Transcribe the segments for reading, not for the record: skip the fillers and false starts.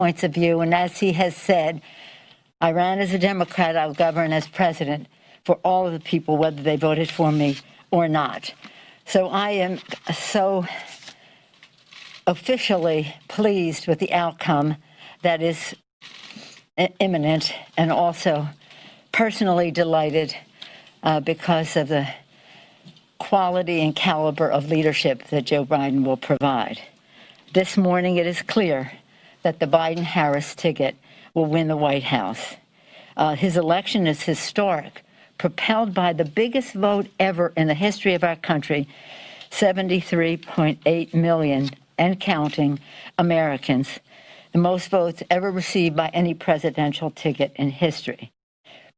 points of view, and as he has said, I ran as a Democrat, I'll govern as president for all of the people, whether they voted for me or not. So I am so officially pleased with the outcome that is imminent, and also personally delighted because of the quality and caliber of leadership that Joe Biden will provide. This morning it is clear that the Biden-Harris ticket will win the White House. His election is historic, propelled by the biggest vote ever in the history of our country, 73.8 million and counting Americans, the most votes ever received by any presidential ticket in history.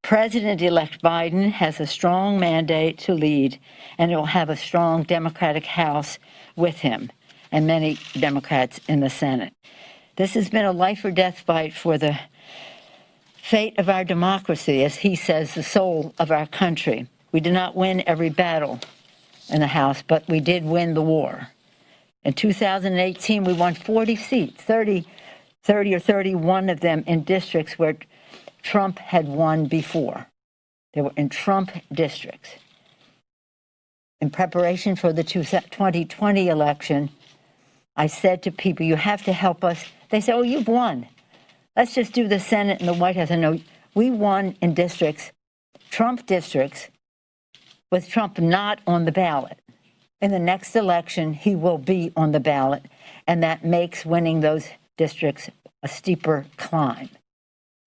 President-elect Biden has a strong mandate to lead, and he will have a strong Democratic House with him and many Democrats in the Senate. This has been a life-or-death fight for the fate of our democracy, as he says, the soul of our country. We did not win every battle in the House, but we did win the war. In 2018, we won 40 seats, 30 or 31 of them in districts where Trump had won before. They were in Trump districts. In preparation for the 2020 election, I said to people, you have to help us. They said, oh, you've won. Let's just do the Senate and the White House. I know we won in districts, Trump districts, with Trump not on the ballot. In the next election, he will be on the ballot, and that makes winning those districts a steeper climb.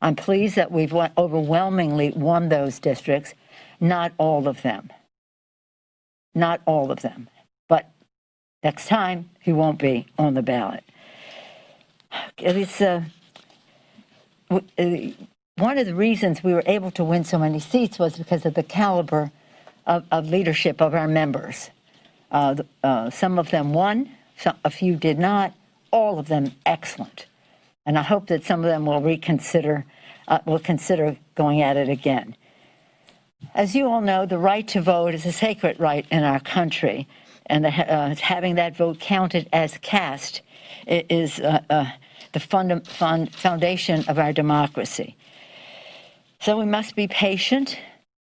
I'm pleased that we've overwhelmingly won those districts, not all of them. Not all of them. But next time, he won't be on the ballot. It's one of the reasons we were able to win so many seats was because of the caliber of leadership of our members. Some of them won, a few did not, all of them excellent. And I hope that some of them will consider going at it again. As you all know, the right to vote is a sacred right in our country, and having that vote counted as cast is the foundation of our democracy. So we must be patient.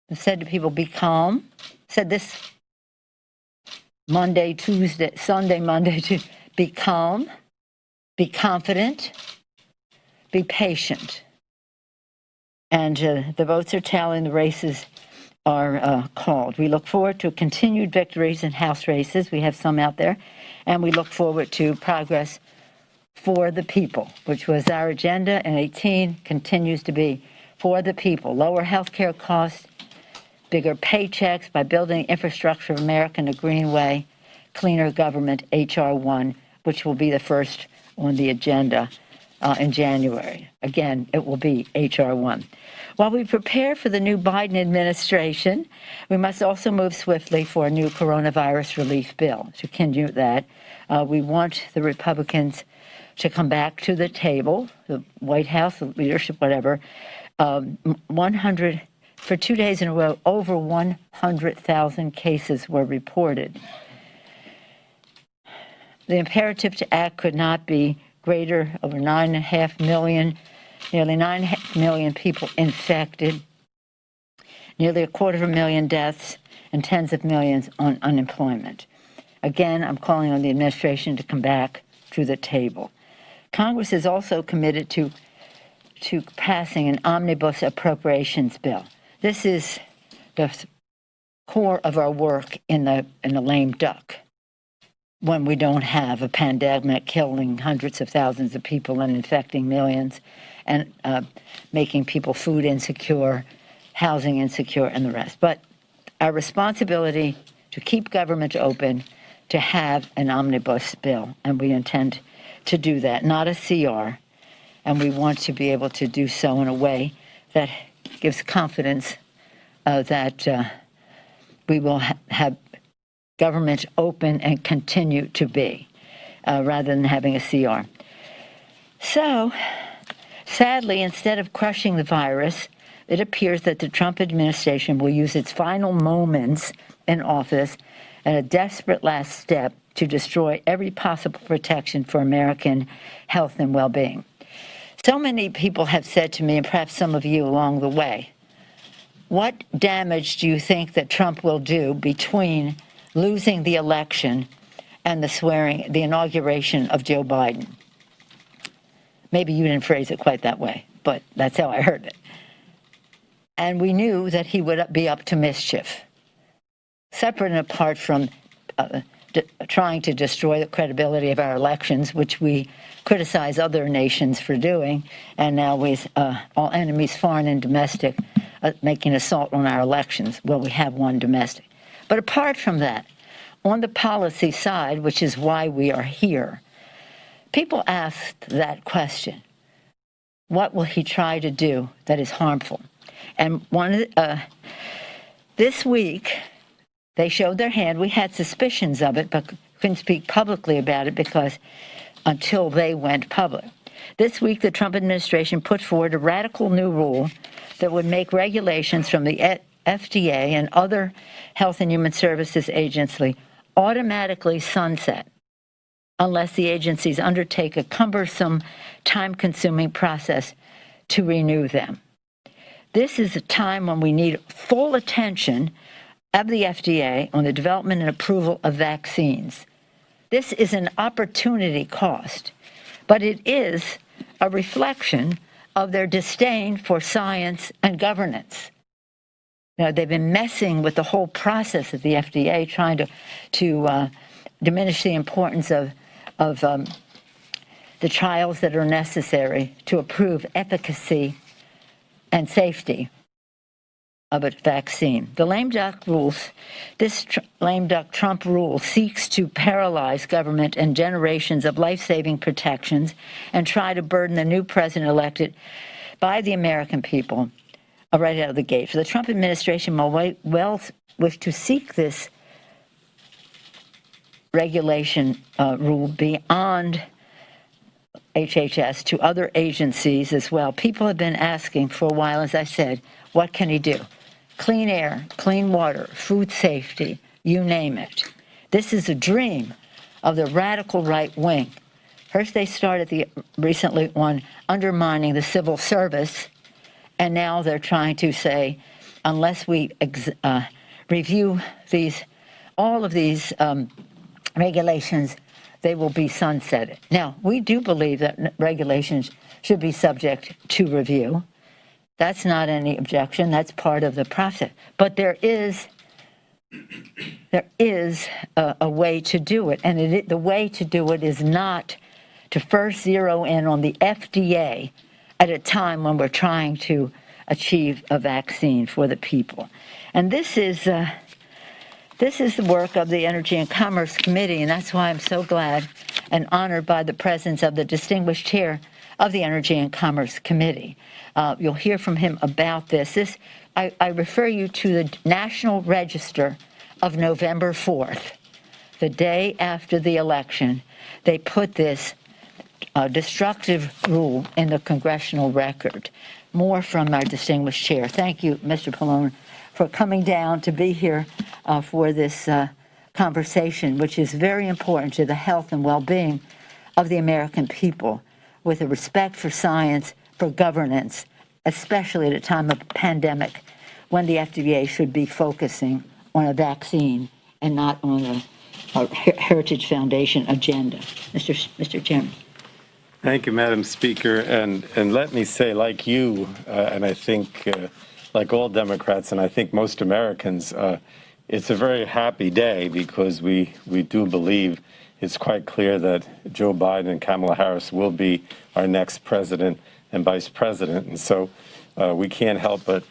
I've said to people, be calm. I said this Monday, Tuesday, Sunday, Monday, Tuesday. Be calm, be confident, be patient. And the votes are tallying, the races are called. We look forward to continued victories in House races. We have some out there. And we look forward to progress for the people, which was our agenda in 2018, continues to be for the people. Lower health care costs, bigger paychecks by building infrastructure of America in a green way, cleaner government, H.R. 1, which will be the first on the agenda in January. Again, it will be H.R. 1. While we prepare for the new Biden administration, we must also move swiftly for a new coronavirus relief bill. To continue that, we want the Republicans to come back to the table, the White House, the leadership, whatever. 100 for 2 days in a row, over 100,000 cases were reported. The imperative to act could not be greater. Over 9.5 million, nearly 9.5 million people infected, nearly 250,000 deaths, and tens of millions on unemployment. Again, I'm calling on the administration to come back to the table. Congress is also committed to passing an omnibus appropriations bill. This is the core of our work in the lame duck, when we don't have a pandemic killing hundreds of thousands of people and infecting millions, and making people food insecure, housing insecure, and the rest. But our responsibility to keep government open, to have an omnibus bill, and we intend to do that, not a CR, and we want to be able to do so in a way that gives confidence that we will have government open and continue to be, rather than having a CR. So, sadly, instead of crushing the virus, it appears that the Trump administration will use its final moments in office at a desperate last step to destroy every possible protection for American health and well-being. So many people have said to me, and perhaps some of you along the way, what damage do you think that Trump will do between losing the election and the inauguration of Joe Biden? Maybe you didn't phrase it quite that way, but that's how I heard it. And we knew that he would be up to mischief, separate and apart from trying to destroy the credibility of our elections, which we criticize other nations for doing, and now with all enemies, foreign and domestic, making assault on our elections. Well, we have one domestic. But apart from that, on the policy side, which is why we are here, people asked that question: what will he try to do that is harmful? And this week, they showed their hand. We had suspicions of it, but couldn't speak publicly about it because until they went public. This week, the Trump administration put forward a radical new rule that would make regulations from the FDA and other Health and Human Services agencies automatically sunset unless the agencies undertake a cumbersome, time-consuming process to renew them. This is a time when we need full attention of the FDA on the development and approval of vaccines. This is an opportunity cost, but it is a reflection of their disdain for science and governance. You know, they've been messing with the whole process of the FDA, trying to diminish the importance of the trials that are necessary to approve efficacy and safety of a vaccine. The lame duck rules, this lame duck Trump rule seeks to paralyze government and generations of life-saving protections and try to burden the new president elected by the American people right out of the gate. So the Trump administration will well wish to seek this regulation rule beyond HHS to other agencies as well. People have been asking for a while, as I said, what can he do? Clean air, clean water, food safety, you name it. This is a dream of the radical right wing. First, they started recently on undermining the civil service, and now they're trying to say, unless we review all of these regulations, they will be sunsetted. Now, we do believe that regulations should be subject to review. That's not any objection. That's part of the process. But there is a way to do it, and the way to do it is not to first zero in on the FDA at a time when we're trying to achieve a vaccine for the people. And this is the work of the Energy and Commerce Committee, and that's why I'm so glad and honored by the presence of the distinguished chair of the Energy and Commerce Committee. You'll hear from him about this. I refer you to the National Register of November 4th, the day after the election. They put this destructive rule in the congressional record. More from our distinguished chair. Thank you, Mr. Pallone, for coming down to be here for this conversation, which is very important to the health and well-being of the American people, with a respect for science, for governance, especially at a time of pandemic when the FDA should be focusing on a vaccine and not on a Heritage Foundation agenda. Mr. Chairman. Thank you, Madam Speaker. And let me say, like you, and I think like all Democrats, and I think most Americans, it's a very happy day because we do believe it's quite clear that Joe Biden and Kamala Harris will be our next president and vice president. And so we can't help but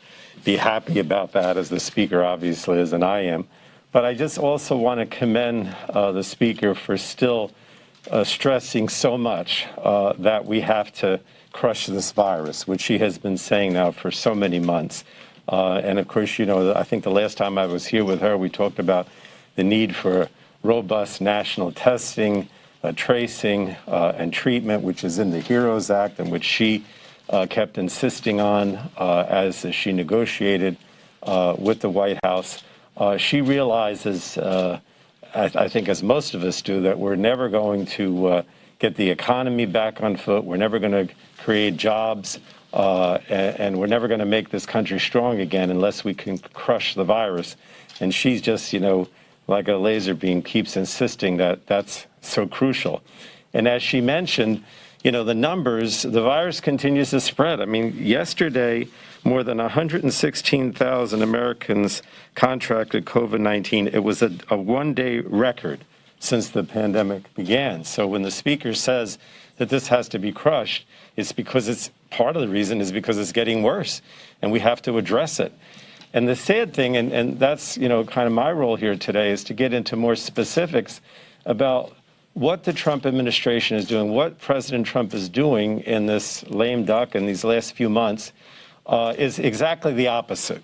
be happy about that, as the Speaker obviously is, and I am. But I just also want to commend the Speaker for still stressing so much that we have to crush this virus, which she has been saying now for so many months. And of course, you know, I think the last time I was here with her, we talked about the need for robust national testing, tracing, and treatment, which is in the HEROES Act, and which she kept insisting on as she negotiated with the White House. She realizes, I think as most of us do, that we're never going to get the economy back on foot. We're never going to create jobs, and we're never going to make this country strong again unless we can crush the virus. And she's just, like a laser beam, keeps insisting that that's so crucial. And as she mentioned, the numbers, the virus continues to spread. I mean, yesterday, more than 116,000 Americans contracted COVID-19. It was a one-day record since the pandemic began. So when the speaker says that this has to be crushed, it's because part of the reason is because it's getting worse, and we have to address it. And the sad thing, and that's, kind of my role here today, is to get into more specifics about what the Trump administration is doing, what President Trump is doing in this lame duck in these last few months, is exactly the opposite.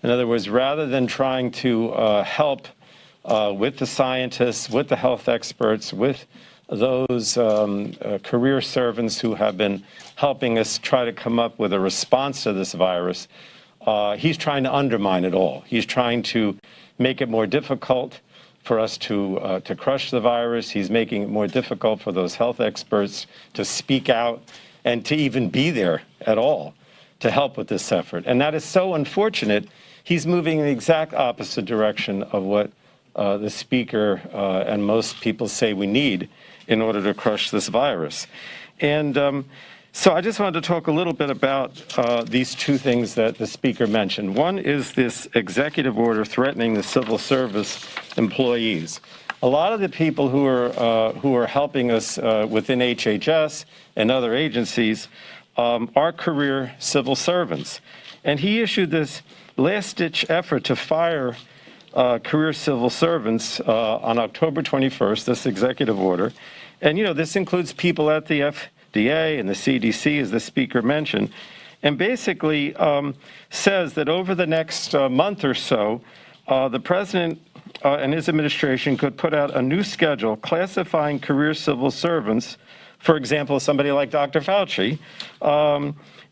In other words, rather than trying to help with the scientists, with the health experts, with those career servants who have been helping us try to come up with a response to this virus, he's trying to undermine it all. He's trying to make it more difficult for us to crush the virus. He's making it more difficult for those health experts to speak out and to even be there at all to help with this effort. And that is so unfortunate. He's moving in the exact opposite direction of what the speaker and most people say we need in order to crush this virus. And so I just wanted to talk a little bit about these two things that the speaker mentioned. One is this executive order threatening the civil service employees. A lot of the people who are helping us within HHS and other agencies are career civil servants. And he issued this last-ditch effort to fire career civil servants on October 21st, this executive order. And, this includes people at the FDA and the CDC, as the speaker mentioned, and basically says that over the next month or so, the president and his administration could put out a new schedule classifying career civil servants, for example, somebody like Dr. Fauci,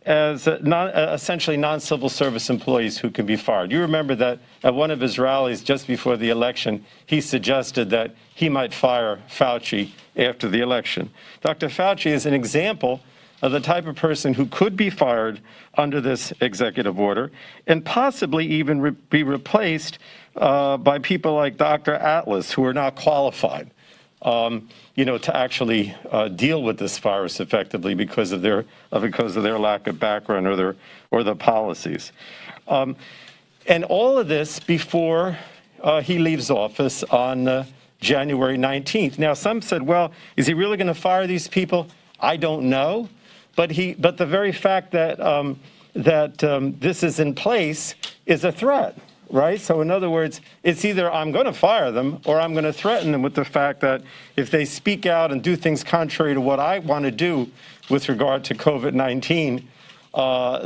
as essentially non-civil service employees who can be fired. You remember that at one of his rallies just before the election, he suggested that he might fire Fauci after the election. Dr. Fauci is an example of the type of person who could be fired under this executive order and possibly even be replaced by people like Dr. Atlas, who are not qualified, to actually deal with this virus effectively because of their lack of background or the policies. And all of this before he leaves office on January 19th. Now, some said, well, is he really going to fire these people? I don't know. But the very fact that this is in place is a threat, right? So in other words, it's either I'm going to fire them or I'm going to threaten them with the fact that if they speak out and do things contrary to what I want to do with regard to COVID-19,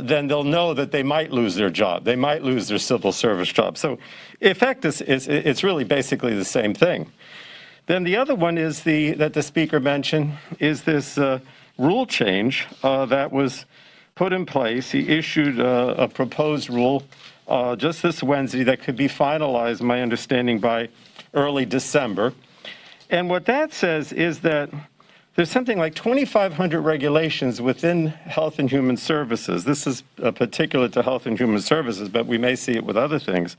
then they'll know that they might lose their job. They might lose their civil service job. So in effect, it's really basically the same thing. Then the other one is that the speaker mentioned is this rule change that was put in place. He issued a proposed rule just this Wednesday that could be finalized, my understanding, by early December. And what that says is that there's something like 2,500 regulations within Health and Human Services. This is particular to Health and Human Services, but we may see it with other things.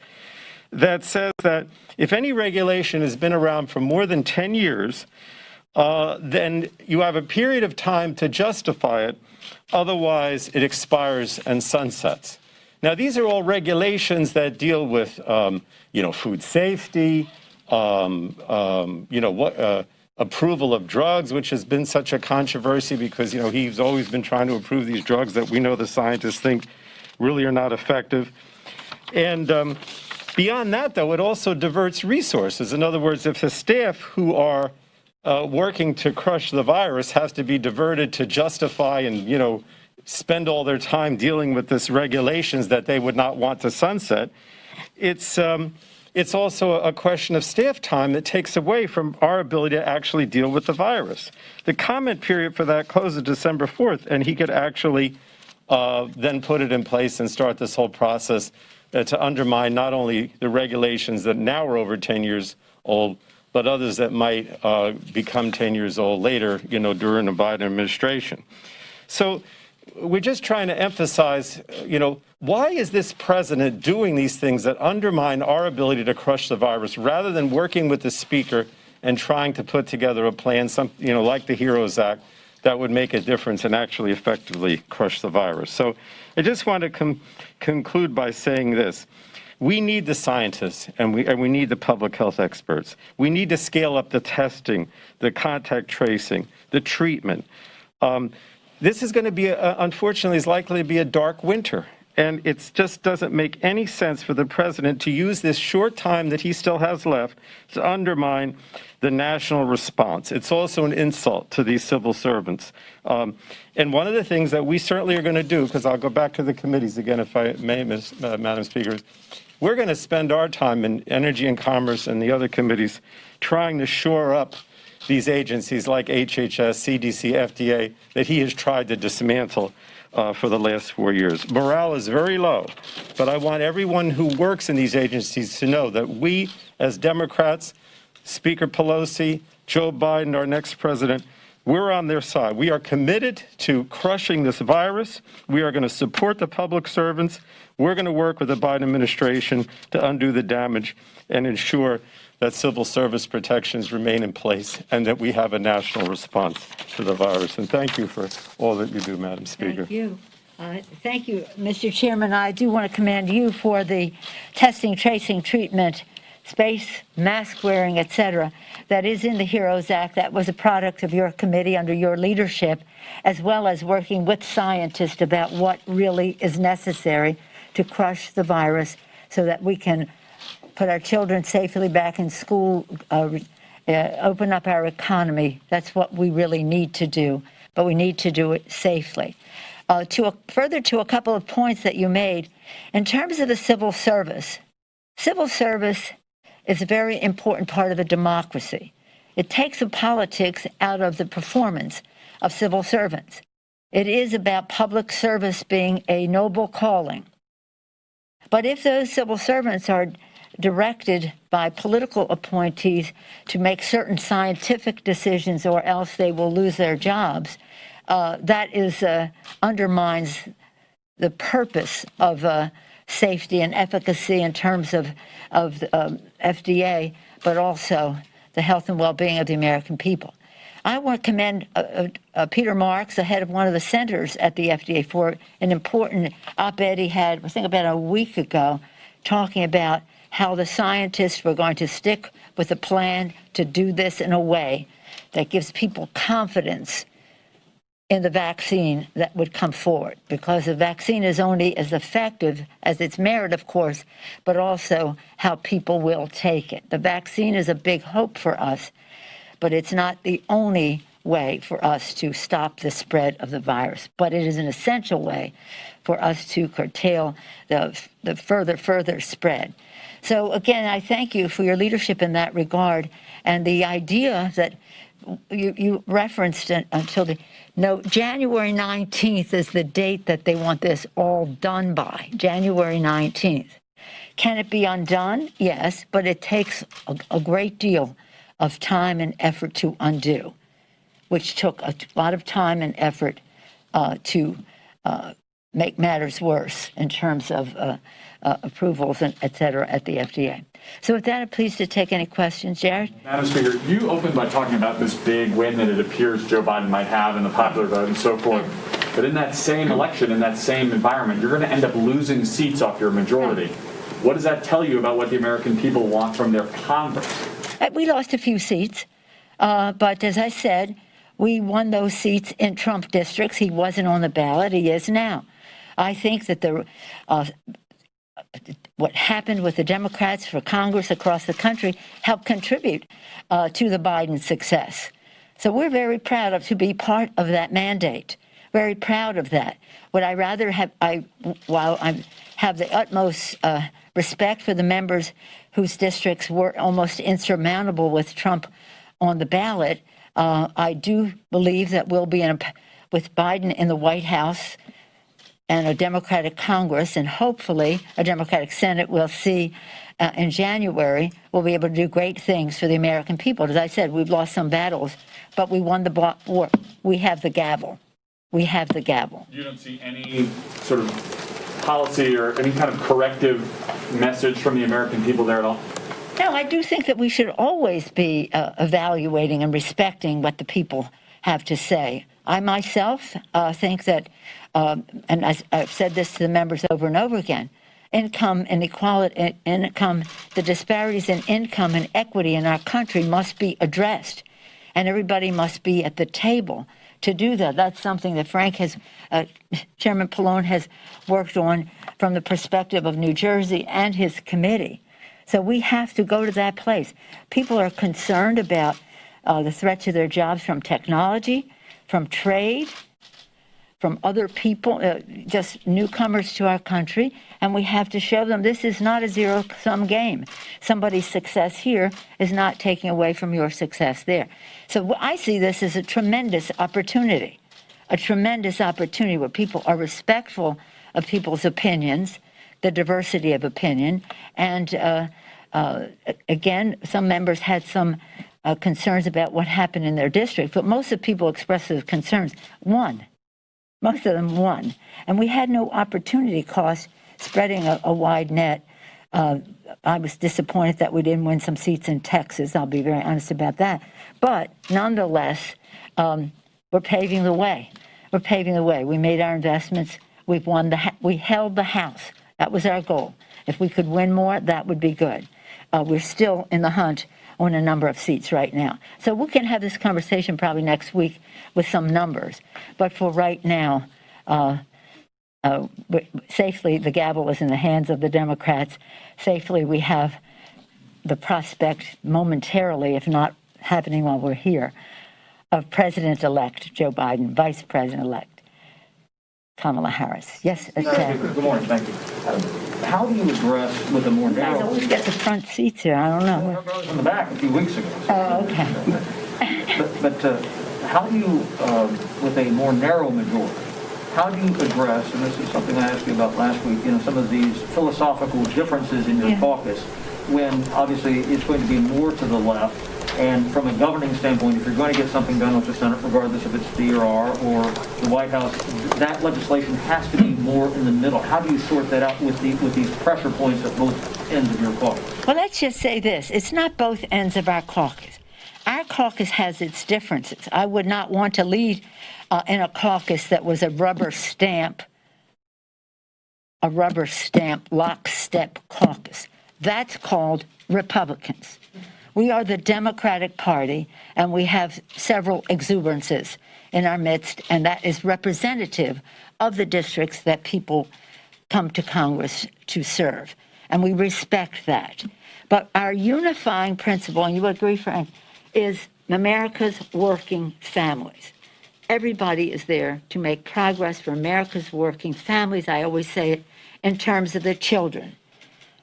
That says that if any regulation has been around for more than 10 years, then you have a period of time to justify it. Otherwise, it expires and sunsets. Now, these are all regulations that deal with, food safety, approval of drugs, which has been such a controversy because, he's always been trying to approve these drugs that we know the scientists think really are not effective. And beyond that, though, it also diverts resources. In other words, if the staff who are working to crush the virus has to be diverted to justify and, spend all their time dealing with this regulations that they would not want to sunset, it's also a question of staff time that takes away from our ability to actually deal with the virus. The comment period for that closes December 4th, and he could actually then put it in place and start this whole process to undermine not only the regulations that now are over 10 years old, but others that might become 10 years old later, during the Biden administration. So we're just trying to emphasize, why is this president doing these things that undermine our ability to crush the virus rather than working with the speaker and trying to put together a plan, like the HEROES Act, that would make a difference and actually effectively crush the virus. So I just want to conclude by saying this. We need the scientists and we need the public health experts. We need to scale up the testing, the contact tracing, the treatment. This is going to be, unfortunately, is likely to be a dark winter. And it just doesn't make any sense for the president to use this short time that he still has left to undermine the national response. It's also an insult to these civil servants. And one of the things that we certainly are going to do, because I'll go back to the committees again, if I may, Madam Speaker, we're going to spend our time in Energy and Commerce and the other committees trying to shore up these agencies like HHS, CDC, FDA, that he has tried to dismantle for the last 4 years. Morale is very low, but I want everyone who works in these agencies to know that we, as Democrats, Speaker Pelosi, Joe Biden, our next president, we're on their side. We are committed to crushing this virus. We are going to support the public servants. We're going to work with the Biden administration to undo the damage and ensure that civil service protections remain in place and that we have a national response to the virus. And thank you for all that you do, Madam Speaker. Thank you. Thank you, Mr. Chairman. I do want to commend you for the testing, tracing, treatment, space, mask wearing, et cetera, that is in the HEROES Act. That was a product of your committee under your leadership, as well as working with scientists about what really is necessary to crush the virus so that we can put our children safely back in school, open up our economy. That's what we really need to do, but we need to do it safely. Further to a couple of points that you made, in terms of the civil service is a very important part of a democracy. It takes the politics out of the performance of civil servants. It is about public service being a noble calling. But if those civil servants are directed by political appointees to make certain scientific decisions or else they will lose their jobs, that undermines the purpose of safety and efficacy in terms of FDA, but also the health and well-being of the American people. I want to commend Peter Marks, the head of one of the centers at the FDA, for an important op-ed he had, I think about a week ago, talking about how the scientists were going to stick with a plan to do this in a way that gives people confidence in the vaccine that would come forward, because the vaccine is only as effective as its merit, of course, but also how people will take it. The vaccine is a big hope for us, but it's not the only way for us to stop the spread of the virus, but it is an essential way for us to curtail the further spread. So again, I thank you for your leadership in that regard, and the idea that you referenced it until January 19th is the date that they want this all done by, January 19th. Can it be undone? Yes, but it takes a great deal of time and effort to undo, which took a lot of time and effort to make matters worse in terms of approvals and et cetera at the FDA. So with that, I'm pleased to take any questions. Jared? Madam Speaker, you opened by talking about this big win that it appears Joe Biden might have in the popular vote and so forth. Yeah. But in that same election, in that same environment, you're going to end up losing seats off your majority. Yeah. What does that tell you about what the American people want from their Congress? We lost a few seats, but as I said, we won those seats in Trump districts. He wasn't on the ballot. He is now. I think that what happened with the Democrats for Congress across the country helped contribute to the Biden success. So we're very proud to be part of that mandate. Very proud of that. Would I rather have, while I have the utmost respect for the members whose districts were almost insurmountable with Trump on the ballot, I do believe that we'll be with Biden in the White House and a Democratic Congress, and hopefully a Democratic Senate, we'll see in January, we'll be able to do great things for the American people. As I said, we've lost some battles, but we won the war. We have the gavel. We have the gavel. You don't see any sort of policy or any kind of corrective message from the American people there at all? No, I do think that we should always be evaluating and respecting what the people have to say. I myself think that, and I've said this to the members over and over again, income inequality, the disparities in income and equity in our country must be addressed, and everybody must be at the table to do that. That's something that Chairman Pallone has worked on from the perspective of New Jersey and his committee. So we have to go to that place. People are concerned about the threat to their jobs from technology, from trade, from other people, just newcomers to our country, and we have to show them this is not a zero-sum game. Somebody's success here is not taking away from your success there. So I see this as a tremendous opportunity where people are respectful of people's opinions, the diversity of opinion, and again, some members had some concerns about what happened in their district, but most of the people expressed those concerns won. Most of them won. And we had no opportunity cost spreading a wide net. I was disappointed that we didn't win some seats in Texas. I'll be very honest about that. But nonetheless, we're paving the way. We're paving the way. We made our investments. We've won we held the House. That was our goal. If we could win more, that would be good. We're still in the hunt on a number of seats right now. So we can have this conversation probably next week with some numbers. But for right now, safely, the gavel is in the hands of the Democrats. Safely, we have the prospect momentarily, if not happening while we're here, of President-elect Joe Biden, Vice President-elect Kamala Harris. Yes, Good morning. Thank you. How do you address with a more narrow... I always get the front seats here. I don't know. I was in the back a few weeks ago. Oh, okay. But how do you, with a more narrow majority, how do you address, and this is something I asked you about last week, some of these philosophical differences in your caucus, when obviously it's going to be more to the left, and from a governing standpoint, if you're going to get something done with the Senate, regardless if it's D or R or the White House, that legislation has to be more in the middle. How do you sort that out with these pressure points at both ends of your caucus? Well, let's just say this. It's not both ends of our caucus. Our caucus has its differences. I would not want to lead in a caucus that was a rubber stamp lockstep caucus. That's called Republicans. We are the Democratic Party, and we have several exuberances in our midst, and that is representative of the districts that people come to Congress to serve. And we respect that. But our unifying principle, and you agree, Frank, is America's working families. Everybody is there to make progress for America's working families. I always say it in terms of the children.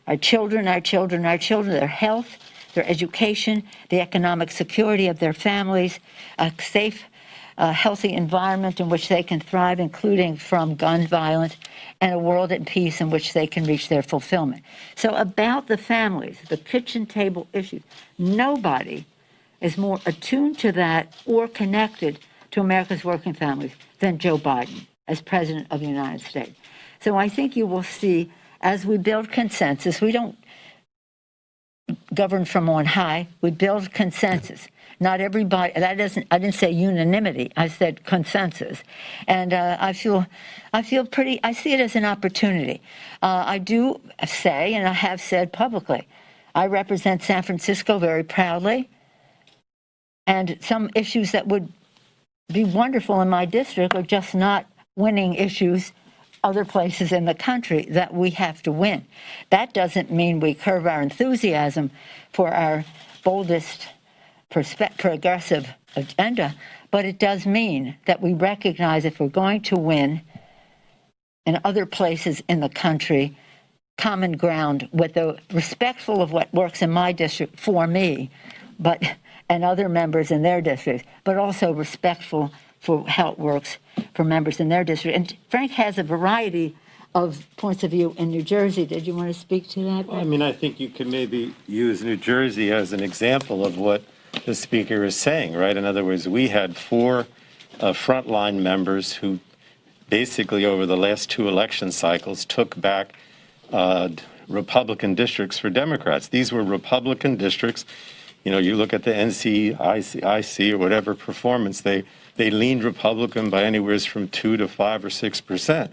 Our children, their health, their education, the economic security of their families, a safe, healthy environment in which they can thrive, including from gun violence, and a world at peace in which they can reach their fulfillment. So about the families, the kitchen table issue, nobody is more attuned to that or connected to America's working families than Joe Biden as President of the United States. So I think you will see, as we build consensus, we don't govern from on high, we build consensus. Not everybody, I didn't say unanimity, I said consensus. And I see it as an opportunity. I do say, and I have said publicly, I represent San Francisco very proudly, and some issues that would be wonderful in my district are just not winning issues other places in the country that we have to win. That doesn't mean we curb our enthusiasm for our boldest progressive agenda, but it does mean that we recognize if we're going to win in other places in the country, common ground with the respectful of what works in my district for me, and other members in their districts, but also respectful for how it works for members in their district. And Frank has a variety of points of view in New Jersey. Did you want to speak to that? I mean, I think you could maybe use New Jersey as an example of what the speaker is saying, right? In other words, we had 4 frontline members who basically over the last 2 election cycles took back Republican districts for Democrats. These were Republican districts. You know, you look at the NCIC or whatever performance, they leaned Republican by anywhere from 2 to 5 or 6%.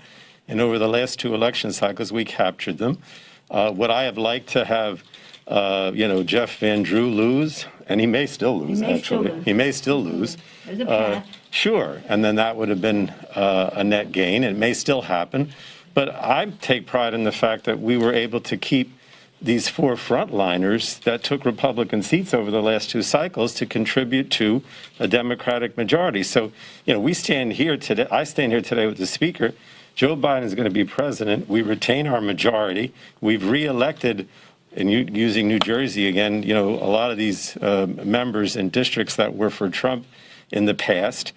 And over the last 2 election cycles, we captured them. Would I have liked to have, Jeff Van Drew lose? And he may still lose, actually. He may still lose. There's a path. Sure. And then that would have been a net gain. It may still happen. But I take pride in the fact that we were able to keep these 4 frontliners that took Republican seats over the last 2 cycles to contribute to a Democratic majority. So, we stand here today. I stand here today with the speaker. Joe Biden is going to be president. We retain our majority. We've reelected, and using New Jersey again, a lot of these members in districts that were for Trump in the past.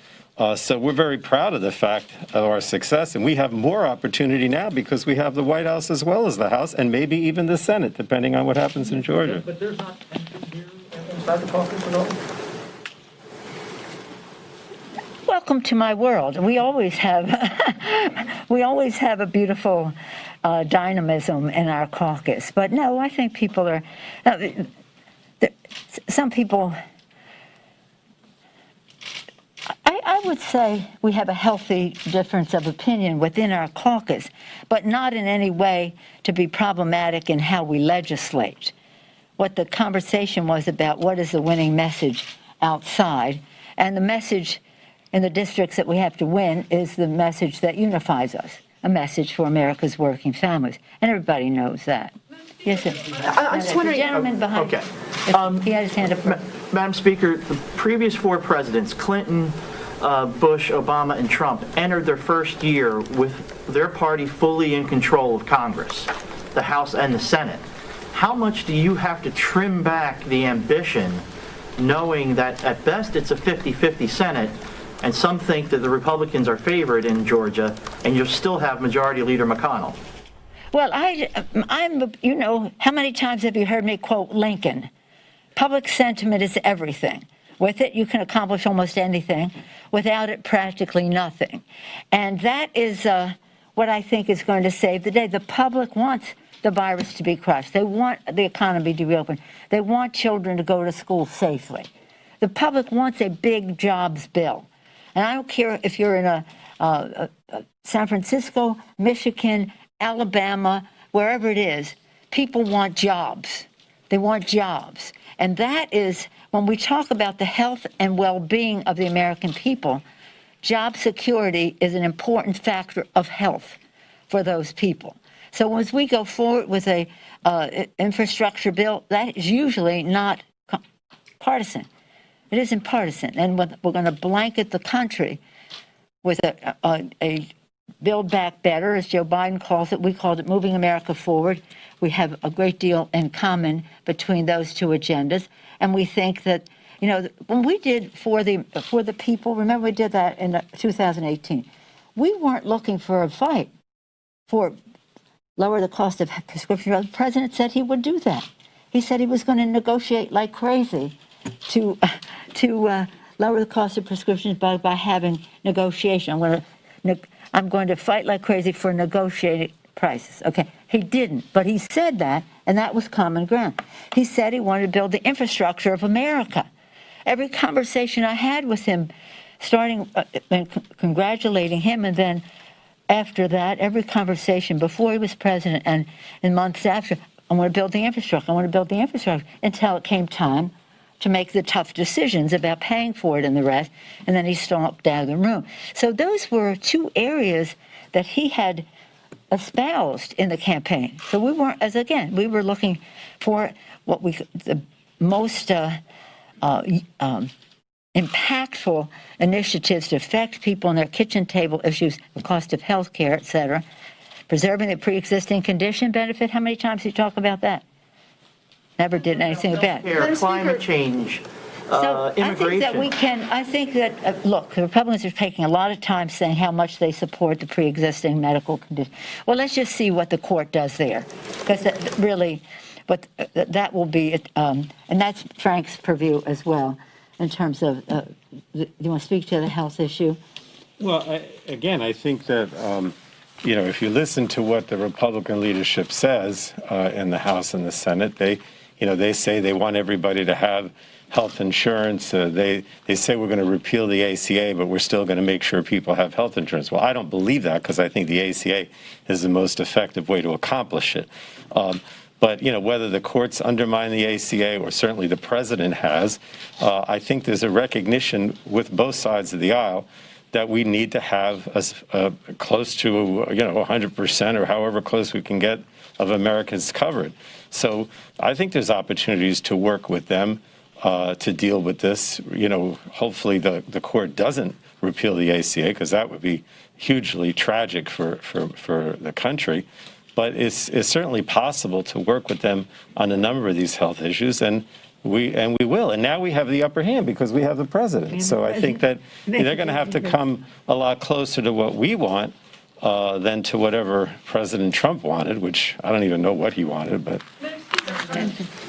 So we're very proud of the fact of our success, and we have more opportunity now because we have the White House as well as the House, and maybe even the Senate, depending on what happens in Georgia. But there's not tension here inside the caucus at all? Welcome to my world. We always have a beautiful dynamism in our caucus. But no, I think people are. Some people. I would say we have a healthy difference of opinion within our caucus, but not in any way to be problematic in how we legislate. What the conversation was about, what is the winning message outside, and the message in the districts that we have to win is the message that unifies us, a message for America's working families. And everybody knows that. Yes, sir. I'm just wondering. The gentleman behind. Okay. He had his hand up. Madam Speaker, the previous 4 presidents, Clinton, Bush, Obama, and Trump, entered their first year with their party fully in control of Congress, the House and the Senate. How much do you have to trim back the ambition, knowing that at best it's a 50-50 Senate, and some think that the Republicans are favored in Georgia, and you'll still have Majority Leader McConnell? Well, how many times have you heard me quote Lincoln? Public sentiment is everything. With it, you can accomplish almost anything. Without it, practically nothing. And that is what I think is going to save the day. The public wants the virus to be crushed. They want the economy to reopen. They want children to go to school safely. The public wants a big jobs bill. And I don't care if you're in San Francisco, Michigan, Alabama, wherever it is, people want jobs. They want jobs. And that is, when we talk about the health and well-being of the American people, job security is an important factor of health for those people. So as we go forward with a infrastructure bill, that is usually not partisan. It isn't partisan. And we're going to blanket the country with a Build Back Better, as Joe Biden calls it. We called it Moving America Forward. We have a great deal in common between those 2 agendas. And we think that, when we did for the people, remember we did that in 2018, we weren't looking for a fight for lower the cost of prescription drugs. The president said he would do that. He said he was going to negotiate like crazy to lower the cost of prescriptions by having negotiation. I'm going to fight like crazy for negotiated prices. Okay, he didn't, but he said that, and that was common ground. He said he wanted to build the infrastructure of America. Every conversation I had with him, starting and congratulating him, and then after that, every conversation before he was president and in months after, I want to build the infrastructure. I want to build the infrastructure, until it came time to make the tough decisions about paying for it and the rest, and then he stalked out of the room. So those were 2 areas that he had espoused in the campaign. So we weren't, we were looking for the most impactful initiatives to affect people on their kitchen table issues, the cost of health care, et cetera, preserving the pre-existing condition benefit. How many times did you talk about that? Never did anything about it. Climate change, So immigration. I think that, look, the Republicans are taking a lot of time saying how much they support the pre-existing medical condition. Well, let's just see what the court does there, because that will be, and that's Frank's purview as well, in terms of, do you want to speak to the health issue? Well, I think that, if you listen to what the Republican leadership says in the House and the Senate, they say they want everybody to have health insurance. They say we're going to repeal the ACA, but we're still going to make sure people have health insurance. Well, I don't believe that, because I think the ACA is the most effective way to accomplish it. But, whether the courts undermine the ACA, or certainly the president has, I think there's a recognition with both sides of the aisle that we need to have close to 100%, or however close we can get, of Americans covered. So I think there's opportunities to work with them to deal with this. Hopefully the court doesn't repeal the ACA, because that would be hugely tragic for the country. But it's certainly possible to work with them on a number of these health issues, and we will. And now we have the upper hand because we have the president. So I think that they're going to have to come a lot closer to what we want than to whatever President Trump wanted, which I don't even know what he wanted. But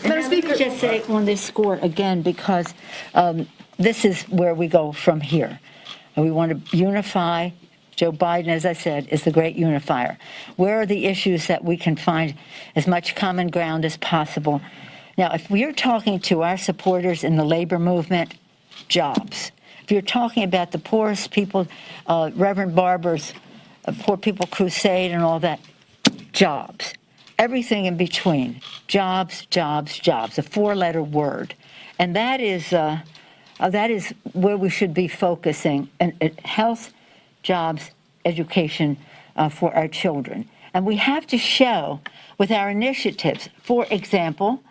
Let me just say on this score again, because this is where we go from here. And we want to unify. Joe Biden, as I said, is the great unifier. Where are the issues that we can find as much common ground as possible? Now, if we are talking to our supporters in the labor movement, jobs. If you're talking about the poorest people, Reverend Barber's Poor People Crusade and all that, jobs. Everything in between, jobs, jobs, jobs, a four-letter word. And that is where we should be focusing, and health, jobs, education for our children. And we have to show with our initiatives, for example,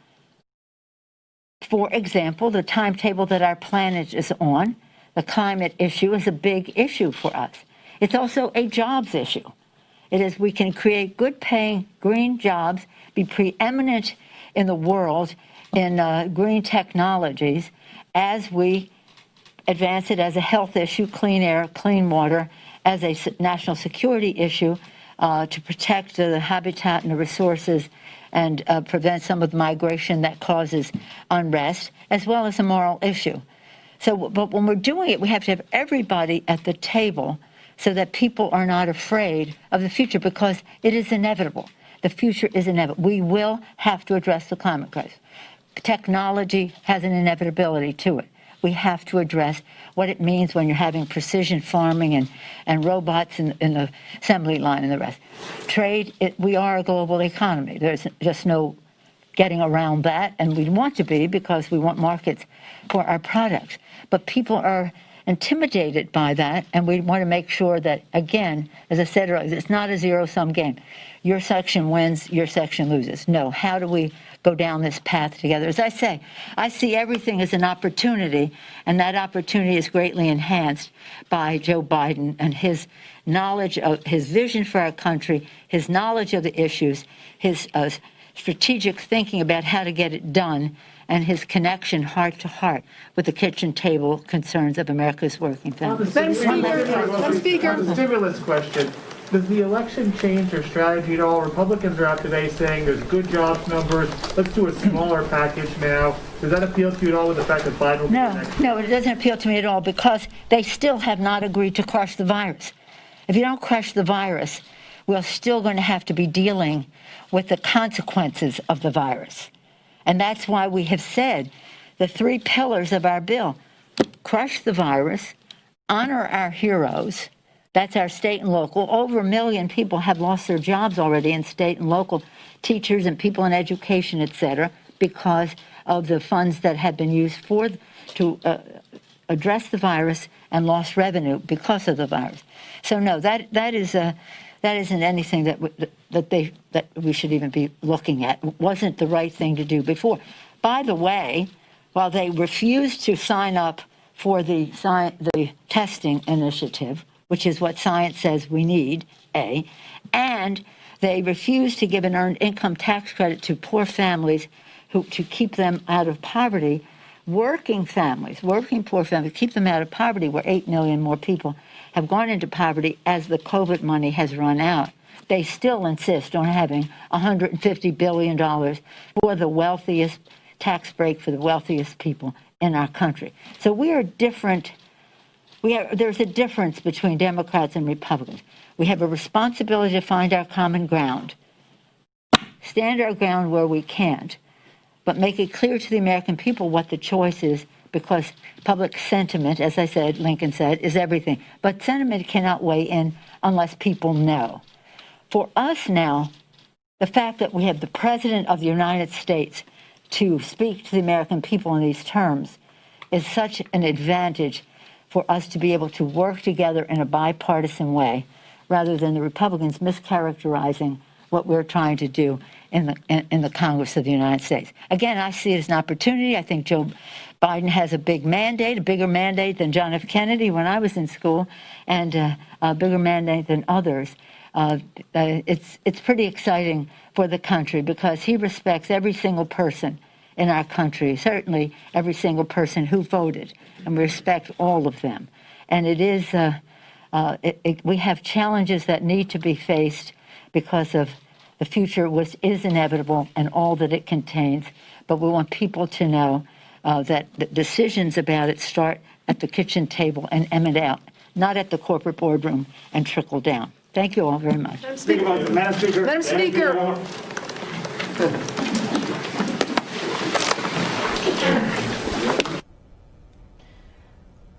the timetable that our planet is on, the climate issue is a big issue for us. It's also a jobs issue. It is, we can create good-paying green jobs, be preeminent in the world in green technologies as we advance it as a health issue, clean air, clean water, as a national security issue to protect the habitat and the resources and prevent some of the migration that causes unrest, as well as a moral issue. So, but when we're doing it, we have to have everybody at the table so that people are not afraid of the future, because it is inevitable. The future is inevitable. We will have to address the climate crisis. Technology has an inevitability to it. We have to address what it means when you're having precision farming and robots in the assembly line and the rest. Trade, we are a global economy. There's just no getting around that, and we want to be, because we want markets for our products. But people are intimidated by that, and we want to make sure that, again, as I said earlier, it's not a zero-sum game. Your section wins, your section loses. No, how do we go down this path together? As I say, I see everything as an opportunity, and that opportunity is greatly enhanced by Joe Biden and his knowledge of his vision for our country, his knowledge of the issues, his strategic thinking about how to get it done, and his connection heart to heart with the kitchen table concerns of America's working families. Madam Speaker, on the stimulus question, does the election change your strategy at all? Republicans are out today saying there's good jobs numbers. Let's do a smaller package now. Does that appeal to you at all with the fact that Biden will be the next? No, it doesn't appeal to me at all, because they still have not agreed to crush the virus. If you don't crush the virus, we're still going to have to be dealing with the consequences of the virus. And that's why we have said the three pillars of our bill: crush the virus, honor our heroes. That's our state and local. Over 1 million people have lost their jobs already in state and local, teachers and people in education, et cetera, because of the funds that have been used to address the virus and lost revenue because of the virus. So no, that isn't anything that we should even be looking at. It wasn't the right thing to do before. By the way, while they refused to sign up for the testing initiative, which is what science says we need, and they refused to give an earned income tax credit to poor families to keep them out of poverty, working families, working poor families, keep them out of poverty, where 8 million more people have gone into poverty as the COVID money has run out. They still insist on having $150 billion for the wealthiest, tax break for the wealthiest people in our country. So we are different. There's a difference between Democrats and Republicans. We have a responsibility to find our common ground, stand our ground where we can't, but make it clear to the American people what the choice is, because public sentiment, as I said, Lincoln said, is everything. But sentiment cannot weigh in unless people know. For us now, the fact that we have the President of the United States to speak to the American people in these terms is such an advantage for us to be able to work together in a bipartisan way, rather than the Republicans mischaracterizing what we're trying to do in the Congress of the United States. Again, I see it as an opportunity. I think Joe Biden has a big mandate, a bigger mandate than John F. Kennedy when I was in school, and a bigger mandate than others. It's pretty exciting for the country because he respects every single person in our country, certainly every single person who voted, and we respect all of them. And it is, we have challenges that need to be faced because of the future, which is inevitable and all that it contains. But we want people to know that the decisions about it start at the kitchen table and emanate out, not at the corporate boardroom and trickle down. Thank you all very much. Madam Speaker. Madam Speaker.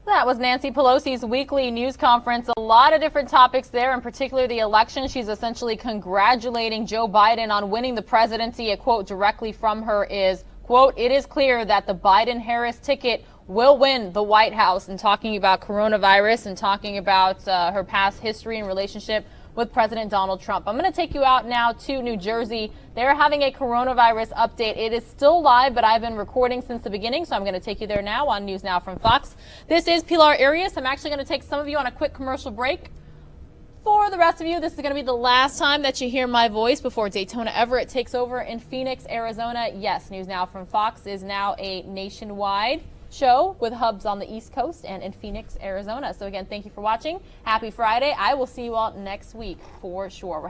That was Nancy Pelosi's weekly news conference. A lot of different topics there, in particular the election. She's essentially congratulating Joe Biden on winning the presidency. A quote directly from her is, quote, "It is clear that the Biden-Harris ticket will win the White House," and talking about coronavirus and talking about her past history and relationship with President Donald Trump. I'm going to take you out now to New Jersey. They're having a coronavirus update. It is still live, but I've been recording since the beginning, so I'm going to take you there now on News Now from Fox. This is Pilar Arias. I'm actually going to take some of you on a quick commercial break. For the rest of you, this is going to be the last time that you hear my voice before Daytona Everett takes over in Phoenix, Arizona. Yes, News Now from Fox is now a nationwide show with hubs on the East Coast and in Phoenix, Arizona. So again, thank you for watching. Happy Friday. I will see you all next week for sure. We're heading